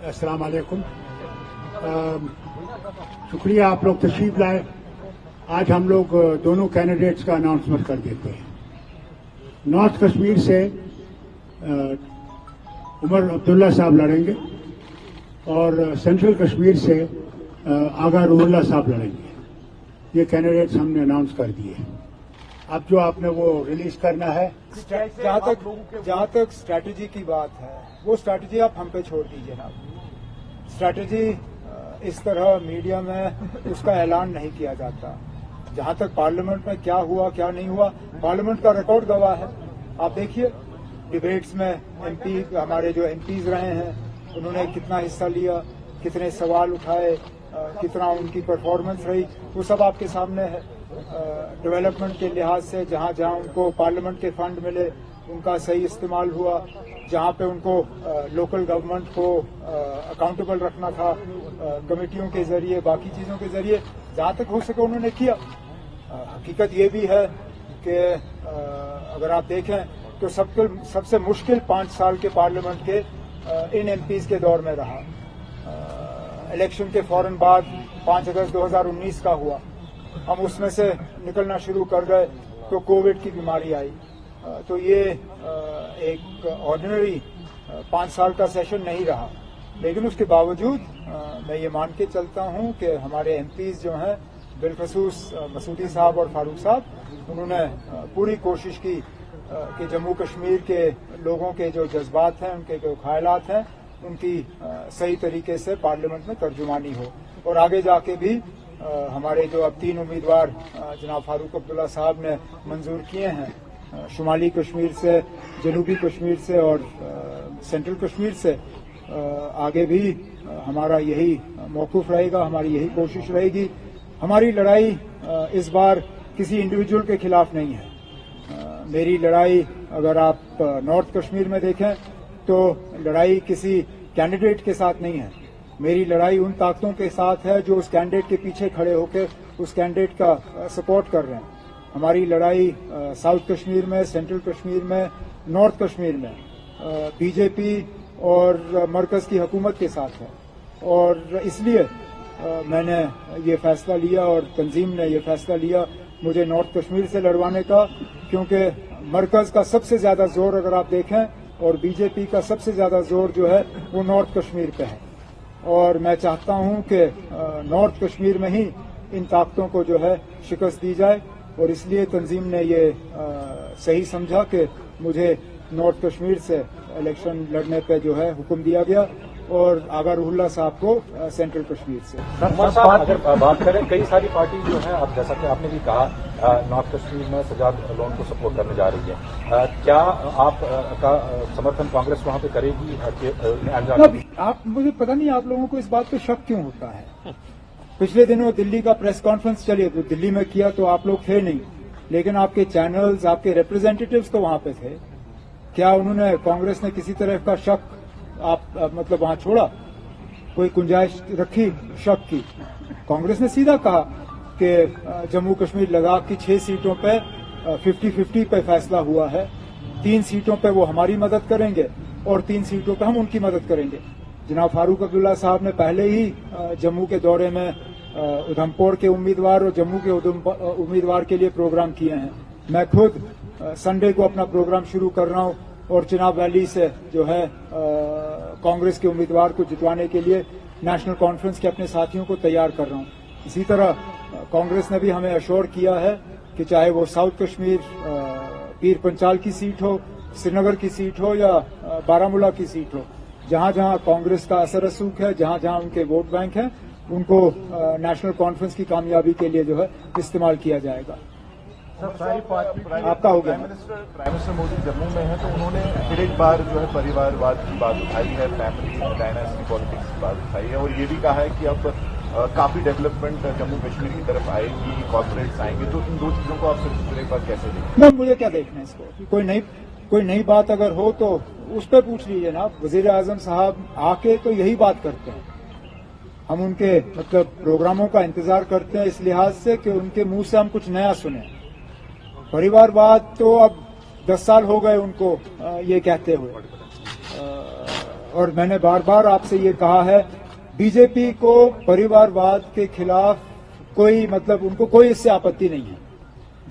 अस्सलाम वालेकुम। शुक्रिया आप लोग तशरीफ लाए। आज हम लोग दोनों कैंडिडेट्स का अनाउंसमेंट कर देते हैं। नॉर्थ कश्मीर से उमर अब्दुल्ला साहब लड़ेंगे और सेंट्रल कश्मीर से आगा रूहुल्लाह साहब लड़ेंगे। ये कैंडिडेट्स हमने अनाउंस कर दिए। अब जो आपने वो रिलीज करना है, जहाँ तक स्ट्रैटेजी की बात है, वो स्ट्रैटेजी आप हम पे छोड़ दीजिए ना। स्ट्रैटेजी इस तरह मीडिया में उसका ऐलान नहीं किया जाता। जहाँ तक पार्लियामेंट में क्या हुआ क्या नहीं हुआ, पार्लियामेंट का रिकॉर्ड गवाह है। आप देखिए डिबेट्स में एमपी हमारे जो एमपीज रहे हैं उन्होंने कितना हिस्सा लिया, कितने सवाल उठाए, कितना उनकी परफॉर्मेंस रही, वो सब आपके सामने है। डेवलपमेंट के लिहाज से जहाँ जहाँ उनको पार्लियामेंट के फंड मिले उनका सही इस्तेमाल हुआ, जहाँ पे उनको लोकल गवर्नमेंट को अकाउंटेबल रखना था कमेटियों के जरिए, बाकी चीजों के जरिए, जहाँ तक हो सके उन्होंने किया। हकीकत ये भी है कि अगर आप देखें तो सबसे मुश्किल 5 साल के पार्लियामेंट के इन एमपीज के दौर में रहा। इलेक्शन के फौरन बाद 5 अगस्त 2019 का हुआ, हम उसमें से निकलना शुरू कर गए तो कोविड की बीमारी आई। तो ये एक ऑर्डिनरी 5 साल का सेशन नहीं रहा, लेकिन उसके बावजूद मैं ये मान के चलता हूँ कि हमारे एमपीज जो हैं, बिलखसूस मसूदी साहब और फारूक साहब, उन्होंने पूरी कोशिश की कि जम्मू कश्मीर के लोगों के जो जज्बात हैं, उनके जो ख्यालात हैं, उनकी सही तरीके से पार्लियामेंट में तर्जुमानी हो। और आगे जाके भी हमारे जो अब 3 उम्मीदवार जनाब फारूक अब्दुल्ला साहब ने मंजूर किए हैं, शुमाली कश्मीर से, जनूबी कश्मीर से और सेंट्रल कश्मीर से, आगे भी हमारा यही मौक़िफ़ रहेगा, हमारी यही कोशिश रहेगी। हमारी लड़ाई इस बार किसी इंडिविजुअल के खिलाफ नहीं है। मेरी लड़ाई अगर आप नॉर्थ कश्मीर में देखें तो लड़ाई किसी कैंडिडेट के साथ नहीं है। मेरी लड़ाई उन ताकतों के साथ है जो उस कैंडिडेट के पीछे खड़े होकर उस कैंडिडेट का सपोर्ट कर रहे हैं। हमारी लड़ाई साउथ कश्मीर में, सेंट्रल कश्मीर में, नॉर्थ कश्मीर में बीजेपी और मरकज की हुकूमत के साथ है। और इसलिए मैंने ये फैसला लिया और तंजीम ने ये फैसला लिया मुझे नॉर्थ कश्मीर से लड़वाने का, क्योंकि मरकज का सबसे ज्यादा जोर अगर आप देखें और बीजेपी का सबसे ज्यादा जोर जो है वो नॉर्थ कश्मीर पे है। और मैं चाहता हूं कि नॉर्थ कश्मीर में ही इन ताकतों को जो है शिकस्त दी जाए, और इसलिए तंजीम ने ये सही समझा कि मुझे नॉर्थ कश्मीर से इलेक्शन लड़ने पे जो है हुक्म दिया गया और आगा रूहुल्लाह साहब को सेंट्रल कश्मीर से। अगर बात करें, कई सारी पार्टी जो है, अब जैसा कि आपने भी कहा नॉर्थ कश्मीर में सजाद लोन को सपोर्ट करने जा रही है, क्या आप का समर्थन कांग्रेस वहां पे करेगी? आप मुझे पता नहीं आप लोगों को इस बात पे शक क्यों होता है। पिछले दिनों दिल्ली का प्रेस कॉन्फ्रेंस चली तो दिल्ली में किया तो आप लोग थे नहीं, लेकिन आपके चैनल्स, आपके रिप्रेजेंटेटिव्स तो वहां पे थे। क्या उन्होंने, कांग्रेस ने किसी तरह का शक मतलब वहां छोड़ा? कोई गुंजाइश रखी शक की? कांग्रेस ने सीधा कहा कि जम्मू कश्मीर लद्दाख की 6 सीटों पे 50-50 पे फैसला हुआ है। 3 सीटों पे वो हमारी मदद करेंगे और 3 सीटों पे हम उनकी मदद करेंगे। जनाब फारूक अब्दुल्ला साहब ने पहले ही जम्मू के दौरे में उधमपुर के उम्मीदवार और जम्मू के उम्मीदवार के लिए प्रोग्राम किए हैं। मैं खुद संडे को अपना प्रोग्राम शुरू कर रहा हूं और चिनाब वैली से जो है कांग्रेस के उम्मीदवार को जितवाने के लिए नेशनल कॉन्फ्रेंस के अपने साथियों को तैयार कर रहा हूं। इसी तरह कांग्रेस ने भी हमें अश्योर किया है कि चाहे वो साउथ कश्मीर पीर पंचाल की सीट हो, श्रीनगर की सीट हो या बारामूला की सीट हो, जहां जहां कांग्रेस का असर रसूख है, जहां जहां उनके वोट बैंक हैं, उनको नेशनल कॉन्फ्रेंस की कामयाबी के लिए जो है इस्तेमाल किया जाएगा। आपका हो गया। प्राइम मिनिस्टर मोदी जम्मू में है तो उन्होंने फिर एक बार जो है परिवारवाद की बात उठाई है, फैमिली डायनेस्टी पॉलिटिक्स की बात उठाई है, और ये भी कहा है कि अब काफी डेवलपमेंट जम्मू कश्मीर की तरफ आएगी, कॉर्पोरेट्स आएंगे। तो इन 2 चीजों को आप सिर्फ एक बार कैसे देखें? मुझे क्या देखना है इसको? कोई नई बात अगर हो तो उस पर पूछ लीजिए ना। वजीर आजम साहब आके तो यही बात करते हैं, हम उनके मतलब प्रोग्रामों का इंतजार करते हैं इस लिहाज से कि उनके मुंह से हम कुछ नया सुने। परिवारवाद तो अब 10 साल हो गए उनको ये कहते हुए। और मैंने बार बार आपसे ये कहा है, बीजेपी को परिवारवाद के खिलाफ कोई मतलब उनको कोई इससे आपत्ति नहीं है.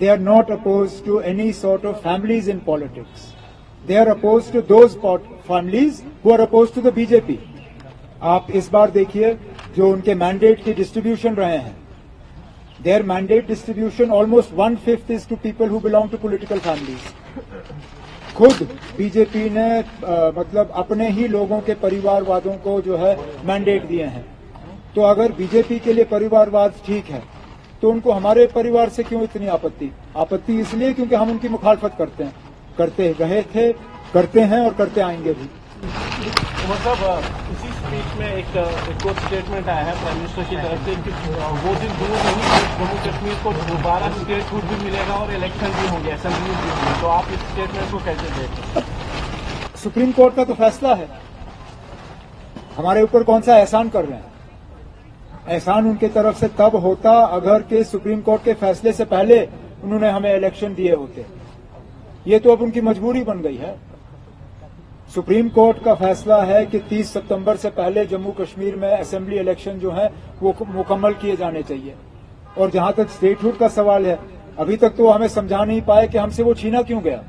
They are not opposed to any sort of families in politics. They are opposed to those families who are opposed to the BJP. आप इस बार देखिए जो उनके मैंडेट की डिस्ट्रीब्यूशन रहे हैं, their mandate distribution almost 1/5 is to people who belong to political families. खुद BJP ने मतलब अपने ही लोगों के परिवारवादों को जो है मैंडेट दिए हैं. तो अगर बीजेपी के लिए परिवारवाद ठीक है तो उनको हमारे परिवार से क्यों इतनी आपत्ति? आपत्ति इसलिए क्योंकि हम उनकी मुखालफत करते हैं, करते रहे थे, करते हैं और करते आएंगे भी. मतलब इसी स्पीच में एक स्टेटमेंट आया है प्राइम मिनिस्टर की तरफ से कि वो दिन दूर नहीं जम्मू कश्मीर को दोबारा स्टेटहुड भी मिलेगा और इलेक्शन भी होंगे, असेंबली भी होंगे. तो आप इस स्टेटमेंट को कैसे देखते हैं? सुप्रीम कोर्ट का तो फैसला है, हमारे ऊपर कौन सा एहसान कर रहे हैं? एहसान उनके तरफ से तब होता अगर के सुप्रीम कोर्ट के फैसले से पहले उन्होंने हमें इलेक्शन दिए होते. ये तो अब उनकी मजबूरी बन गई है. सुप्रीम कोर्ट का फैसला है कि 30 सितंबर से पहले जम्मू कश्मीर में असेंबली इलेक्शन जो है वो मुकम्मल किए जाने चाहिए. और जहां तक स्टेटहुड का सवाल है, अभी तक तो हमें समझा नहीं पाए कि हमसे वो छीना क्यों गया.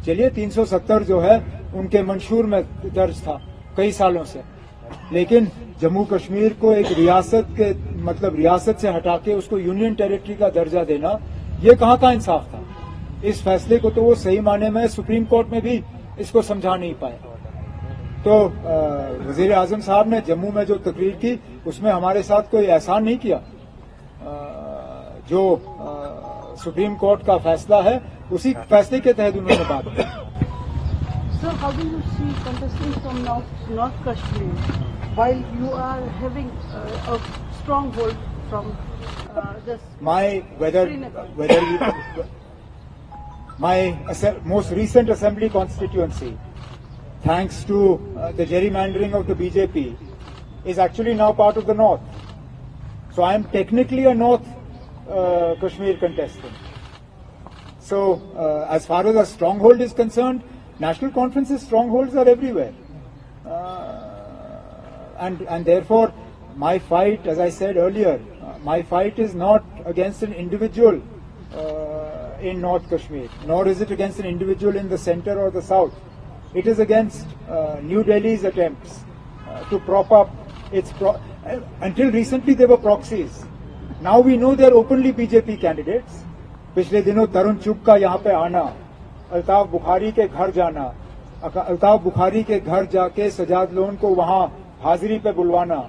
चलिए 370 जो है उनके मंशूर में दर्ज था कई सालों से, लेकिन जम्मू कश्मीर को एक रियासत के मतलब रियासत से हटा के उसको यूनियन टेरिटरी का दर्जा देना, ये कहाँ का इंसाफ था? इस फैसले को तो वो सही माने में सुप्रीम कोर्ट में भी इसको समझा नहीं पाए. तो वजीर आजम साहब ने जम्मू में जो तकरीर की उसमें हमारे साथ कोई एहसान नहीं किया. जो सुप्रीम कोर्ट का फैसला है उसी फैसले के तहत उन्होंने बात की. So how do you see contesting from North Kashmir while you are having a stronghold from this? My most recent assembly constituency, thanks to the gerrymandering of the BJP, is actually now part of the North. So I am technically a North Kashmir contestant. So as far as a stronghold is concerned, national conferences strongholds are everywhere. And therefore my fight, as I said earlier, my fight is not against an individual in North Kashmir, nor is it against an individual in the center or the south. It is against New Delhi's attempts to prop up its until recently they were proxies. Now we know they are openly BJP candidates. पिछले दिनों तरुण चुग का यहाँ पे आना, अल्ताफ बुखारी के घर जाना, अल्ताफ बुखारी के घर जाके सजाद लोन को वहाँ हाजिरी पे बुलवाना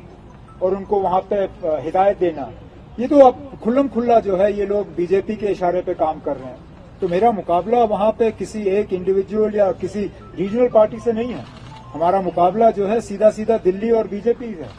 और उनको वहाँ पे हिदायत देना, ये तो अब खुल्लम खुल्ला जो है ये लोग बीजेपी के इशारे पे काम कर रहे हैं. तो मेरा मुकाबला वहाँ पे किसी एक इंडिविजुअल या किसी रीजनल पार्टी से नहीं है. हमारा मुकाबला जो है सीधा सीधा दिल्ली और बीजेपी है.